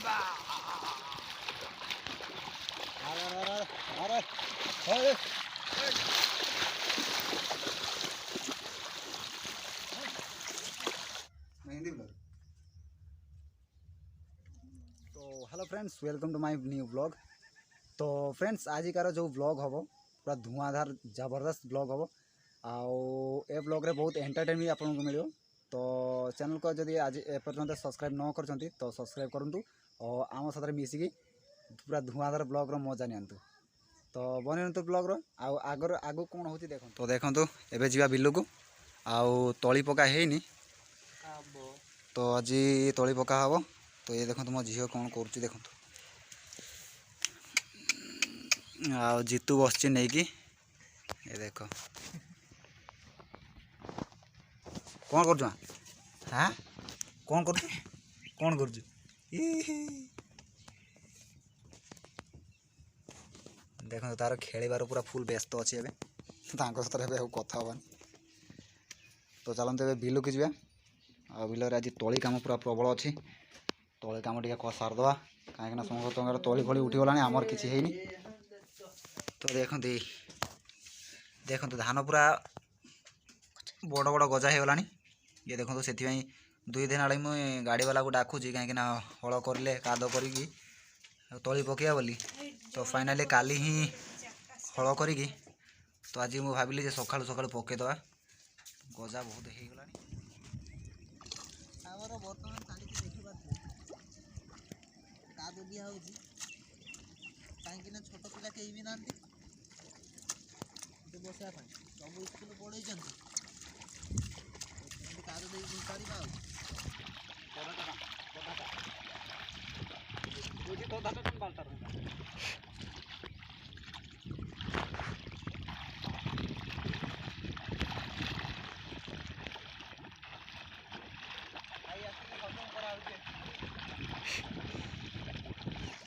तो hello friends, welcome to my new blog. तो friends, आजिकार जो ब्लॉग हम पूरा धुआंधार जबरदस्त ब्लॉग हम ए ब्लॉग रे बहुत एंटरटेनमेंट आपको मिले। तो चैनल को जदि आज एपर्यंत सब्सक्राइब न कर तो सब्सक्राइब करूँ और आम साथ मिसिकी पूरा धुआंधार ब्लॉग रो मजा नियंतु। तो बनी ब्लॉग रो आगर आगु कौन हो देखो। तो देखो एबे जीवा बिलू को आउ तली पका है तो आज तली पका हम। तो ये देखो मो झील कौन कर देखो आ जीतू बस नहीं कि ये देख कौन कर हाँ कौन कर कौन कर देखो तार खेलार पूरा फुल व्यस्त अच्छे सहित कथा हबानी। तो चलते बिलू की जा बिल आज तली कम पूरा प्रबल अच्छी तली कम टे सारदे कहीं समस्त तली फली उठीगला आमर किसी है। तो देखते देखते धान पूरा बड़ बड़ गजा हो गला। ये देखो से 2 दिन आड़े मुझे गाड़ी वाला को डाकुची कहीं हल करें काद कर तली पकड़ा बोली। तो फाइनाली काली ही हल करी तो आज मुझे भाविली सका सका पकईदे गजा बहुत हो गला। बर्तमान चली दिया कहीं छोट पिला कहीं भी ना बसा सब स्कूल पढ़े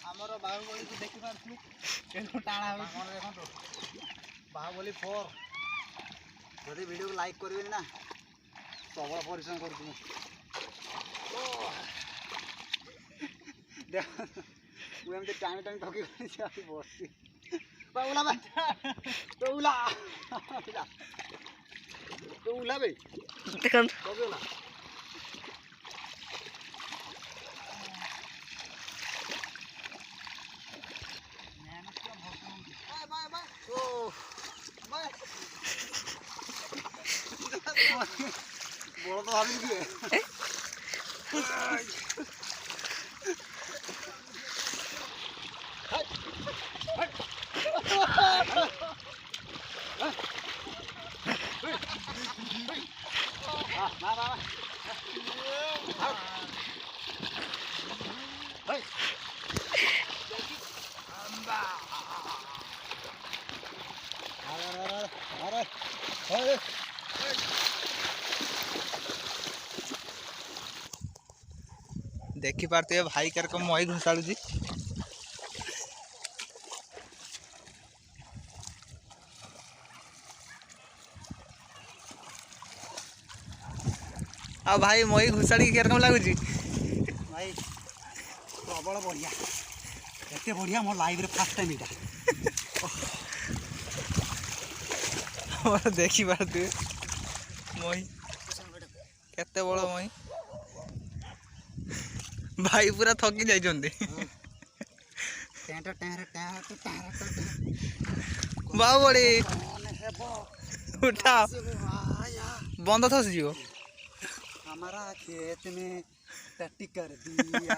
आमर बाहुबली को देखी पार्छु टाणा देखो बाहुबली 4 जदि वीडियो को लाइक करेंगे ना सबल परिश्रम कर टाइम टाइम थकी बस तो उला भाई बड़ तो भाभी किए देखी पारते हैं भाई कर को मई घुसाड़ू जी। आ भाई मई घुसाड़ी के कम लगुच भाई प्रबल बढ़िया एत बढ़िया मो लाइफ रे फर्स्ट टाइम इटा देखी पारते मई केते बड़ मई भाई पूरा थकी जाइछन्ते बाबड़ी उठा बंद थस जीव हमारा खेत में टट्टी कर दिया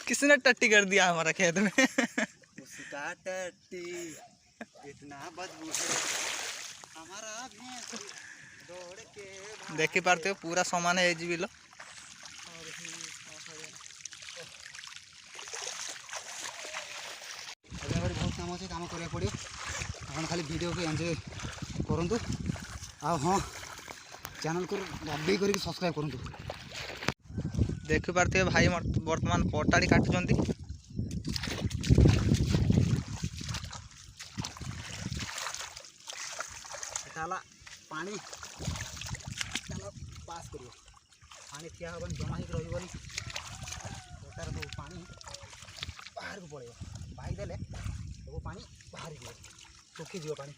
किसने टट्टी कर दिया हमारा खेत में उसका टट्टी इतना बदबू है हमारा भैंस दौड़ के देखी पारते हो पूरा समान है जी बिल। बहुत काम अच्छे काम करा पड़ो आप खाली वीडियो को एंजॉय करूँ हाँ चैनल को लबे कर सब्सक्राइब करूँ। देखी पारते भाई वर्तमान पटाड़ी काटुंट पानी पास कर पानी ठिया हेनी जमा हो रही ତାର ସବୁ ପାଣି ବାହାରକୁ ପଳେଇବ। ବାହି ଦେଲେ ସବୁ ପାଣି ବାହାରିଯିବ, ଶୁଖିଯିବ ପାଣି।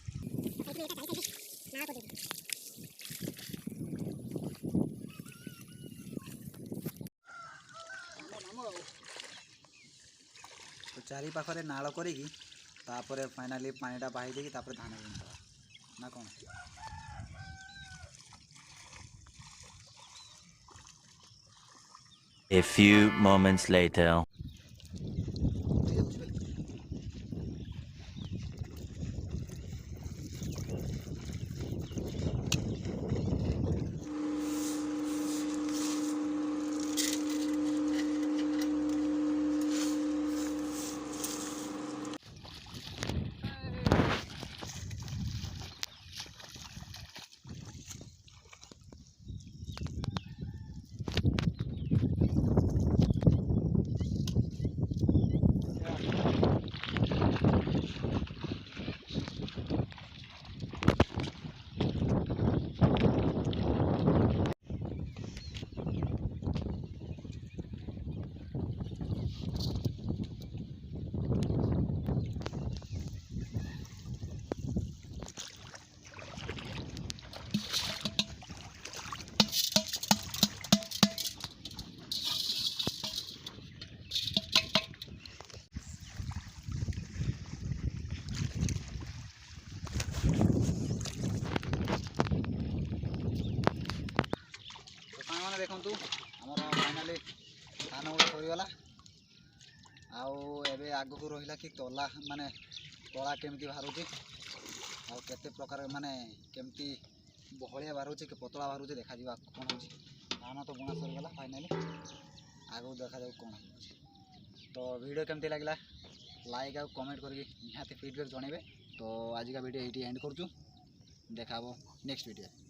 ତ ଚାରି ପାଖରେ ନାଳ କରିକି ତାପରେ ଫାଇନାଲି ପାଣିଟା ବାହି ଦେଇକି ତାପରେ ଧାନ ବୁଣିଦେବା ନା କ'ଣ? A few moments later. ଦେଖନ୍ତୁ ଆମର ଫାଇନାଲି ଧାନ ଗୁଡ଼ା ସରିଗଲା। ଆଉ ଏବେ ଆଗକୁ ରହିଲା କି ତଳା କେମିତି ବାହାରୁଛି ଆଉ କେତେ ପ୍ରକାର କେମିତି ବହଳିଆ ବାହାରୁଛି କି ପତଳା ବାହାରୁଛି ଦେଖାଯିବ କ'ଣ ହେଉଛି। ଧାନ ତ ବୁଣା ସରିଗଲା ଫାଇନାଲି, ଆଗକୁ ଦେଖାଯାଉ କ'ଣ ହେଉଛି। ତ ଭିଡ଼ିଓ କେମିତି ଲାଗିଲା ଲାଇକ୍ ଆଉ କମେଣ୍ଟ କରିକି ନିହାତି ଫିଡ଼ବ୍ୟାକ୍ ଜଣାଇବେ। ତ ଆଜିକା ଭିଡ଼ିଓ ଏଇଠି ଏଣ୍ଡ କରୁଛୁ, ଦେଖା ହେବ ନେକ୍ସଟ ଭିଡ଼ିଓ।